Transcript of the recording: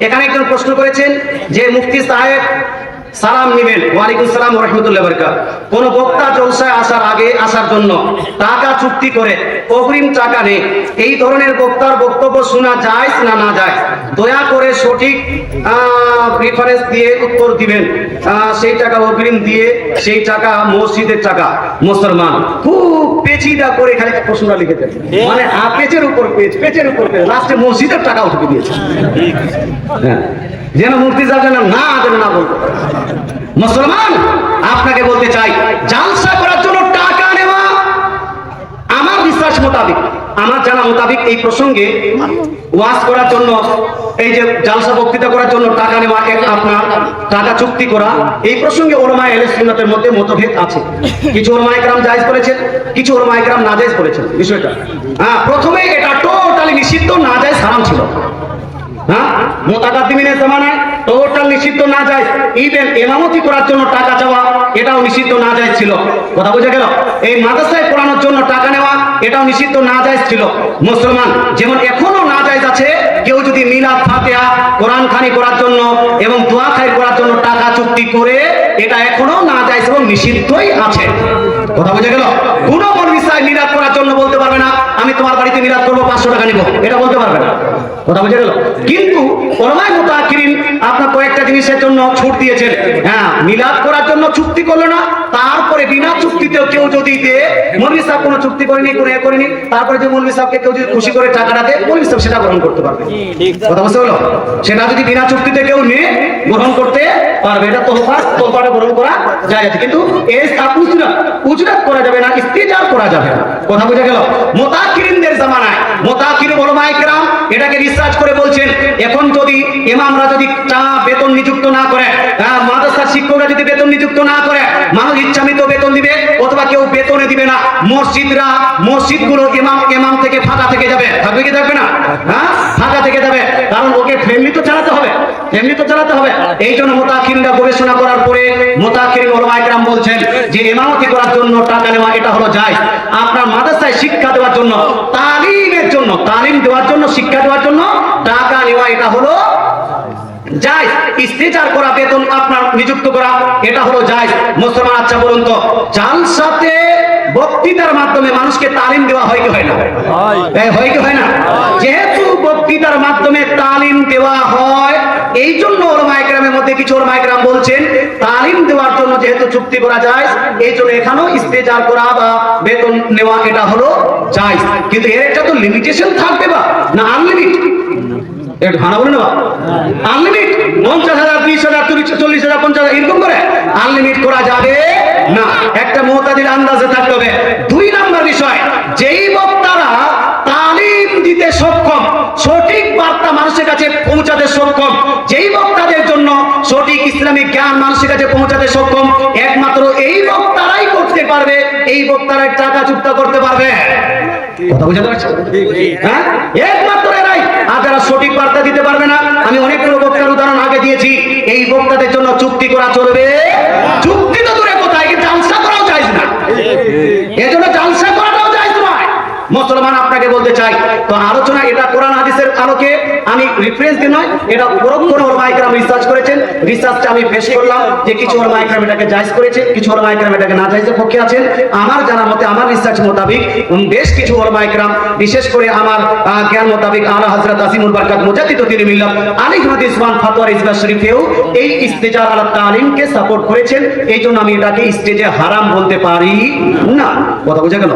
এখানে একজন প্রশ্ন করেছেন যে মুফতি সাহেব সালাম নিবেন, ওয়ালাইকুম সালাম ওয়া রাহমাতুল্লাহি ওয়া বারাকাতুহু। কোন বক্তা জলসায় আসার জন্য টাকা চুক্তি করে অগ্রিম টাকা নেই, এই ধরনের বক্তার বক্তব্য শোনা যায় না না যায়? দয়া করে সঠিক রেফারেন্স দিয়ে উত্তর দিবেন। সেই টাকা অগ্রিম দিয়ে সেই টাকা মসজিদের টাকা। মুসলমান খুব পেচিদা করে খালি প্রশ্নটা লিখেছেন, মানে পেজের উপর পেজের উপর লাস্টে মসজিদের টাকা উঠে দিয়েছে, যেন মুফতি সাহেব না বলতে। মুসলমান আপনাকে বলতে চাই, জালসা করার জন্য টাকা নেওয়া আমার বিশ্বাস মোতাবেক, আমার জানা মোতাবেক এই প্রসঙ্গে ওয়াজ করার জন্য, এই যে জালসা বক্তৃতা করার জন্য টাকা নেওয়া, আপনার টাকা চুক্তি করা, এই প্রসঙ্গে উলামায়ে আহলে সুন্নাতের মধ্যে মতভেদ আছে। কিছু উলামায়ে কেরাম জায়েজ করেছেন, কিছু উলামায়ে কেরাম নাজায়েজ করেছেন বিষয়টা। প্রথমে এটা টোটালি নিষিদ্ধ, নাজায়েজ হারাম ছিল। মুতাকাদ্দিমিনের জামানায় টোটাল নিষিদ্ধ নাজায়েজ। ইভেন ইমামতি করার জন্য টাকা চাওয়া এটাও নিষিদ্ধ নাজায়েজ ছিল। কথা বোঝা গেল? এই মাদ্রাসায় পড়ানোর জন্য টাকা নেওয়া এটাও নিষিদ্ধ নাজায়েজ ছিল। মুসলমান যেমন এখনো নাজায়েজ আছে, কেউ যদি মিলাদ ফাতিহা কোরআন খানি করার জন্য এবং দোয়া খাইর করার জন্য টাকা চুক্তি করে, এটা এখনো নাজায়েজ এবং নিষিদ্ধই আছে। কথা বোঝা গেল? কোন মৌলভী সাহেব মিলাদ করার জন্য বলতে পারবে না আমি তোমার বাড়িতে মিলাদ করবো 500 টাকা নিব, এটা বলতে পারবে না। কথা বোঝা গেল? কিন্তু উলামায়ে মুতাআখিরিন আপনার কয়েকটা জিনিসের জন্য ছুট দিয়েছেন। মিলাদ করার জন্য চুক্তি করলো না, তারপরে বিনা চুক্তিতেও কেউ যদি দেয়, মৌলভী সাহেব কোনো চুক্তি করেনি, কোনো করেনি, তারপরে যে মৌলভী সাহেবকে কেউ যদি খুশি করে টাকাটা দেয়, মৌলভী সাহেব সেটা গ্রহণ করতে পারবে। কথা বুঝতে হলো? সেটা যদি বিনা চুক্তিতে কেউ নিয়ে গ্রহণ করতে পারবে, এটা তোহফাটা গ্রহণ করা যায় আছে। কিন্তু উজরাত করা যাবে না, ইস্তেজার করা যাবে না। কথা বোঝা গেল? মুতাআখিরিনদের জামানায় মুতাআখির উলামায়ে কেরাম এটাকে রিসার্চ করে বলছেন, এখন যদি ইমামরা যদি বেতন নিযুক্ত না করে, মাদ্রাসার শিক্ষকরা যদি বেতন নিযুক্ত না করে, মানুষ ইচ্ছামৃত বেতন দিবে অথবা কেউ বেতনে দিবে না, মসজিদগুলো ইমাম থেকে ফাঁকা থেকে যাবে। থাকবে কি থাকবে না? ফাঁকা থেকে যাবে, কারণ ওকে ফ্যামিলি তো চালাতে হবে, এই জন্য মুতাআখিরিনরা গবেষণা করার পরে মুতাআখিরিন উলামায়ে কেরাম বলছেন যে ইমামতি করার জন্য টাকা নেওয়া এটা হলো জায়েজ। আপনার মাদ্রাসায় শিক্ষা দেওয়ার জন্য, তালিম দেওয়ার জন্য, শিক্ষা দেওয়ার জন্য টাকা নেওয়া এটা হলো জায়েজ। ইস্তেজার করা, বেতন আপনার নিযুক্ত করা এটা হলো জায়েজ। মুসলমান আচ্ছা বলুন তো, জালসাতে বক্তৃতার মাধ্যমে মানুষকে তালিম দেওয়া হয় কি হয় না? হয় কি হয় না? যেহেতু বক্তৃতার মাধ্যমে তালিম দেওয়া হয়, এই জন্য উলামায়ে কেরামের মধ্যে কিছু উলামায়ে কেরাম বলছেন তালিম দেওয়ার জন্য যেহেতু চুক্তি করা যায়, এই জন্য এখানেও ইস্তেজার করা বা বেতন নেওয়া এটা হলো জায়েজ। কিন্তু এর একটা তো লিমিটেশন থাকবে বা না আনলিমিট? একটু ভালো বলে নেওয়া আনলিমিট 50,000 30,000 40,000 50,000 এরকম করে আনলিমিট করা যাবে না। একটা মুতাদিল আন্দাজে থাকতে হবে। 2 নাম্বার বিষয়, যেই বক্তারা তালিম দিতে সক্ষম, সঠিক বার্তা মানুষের কাছে পৌঁছাতে সক্ষম, যেই বক্তাদের জন্য সঠিক ইসলামিক জ্ঞান মানুষের কাছে পৌঁছাতে সক্ষম, একমাত্র এই বক্তারাই করতে পারবে, এই বক্তারাই টাকা চুক্তি করতে পারবে। কথা বুঝতে পারছেন? একমাত্র এরাই। আর যারা সঠিক বার্তা দিতে পারবে না, আমি অনেকগুলো বক্তার উদাহরণ আগে দিয়েছি, এই বক্তাদের জন্য চুক্তি করা চলবে। চুক্তি তো দূরে কোথায়, জালসা করাও জায়েজ না, এজন্য জালসা করাটাও জায়েজ নয়। মুসলমান আপনাকে বলতে চাই, তো আলোচনা এটা কোরআন হাদিসের আলোকে আমি রেফারেন্স দিই নয়, এটা পুরোপুরি উলামায়ে কেরাম রিসার্চ করেছেন। রিসার্চটা আমি পেশ করলাম যে কিছু উলামায়ে কেরাম এটাকে জায়েজ করেছে, কিছু উলামায়ে কেরাম এটাকে নাজায়েজের পক্ষে আছেন। আমার জানা মতে, আমার রিসার্চ মোতাবেক বেশ কিছু উলামায়ে কেরাম, বিশেষ করে আমার জ্ঞান মোতাবেক আলা হযরত আসিমুল বারাকাত মুজাদ্দিদ দ্বীন মিল্লাত আলী আহমদ ইসমান ফাতোয়া ইসবাহ শরীফেও এই ইস্তেজার আলা তালিমকে সাপোর্ট করেছেন। এই জন্য আমি এটাকে স্টেজে হারাম বলতে পারি না। কথা বোঝা গেল?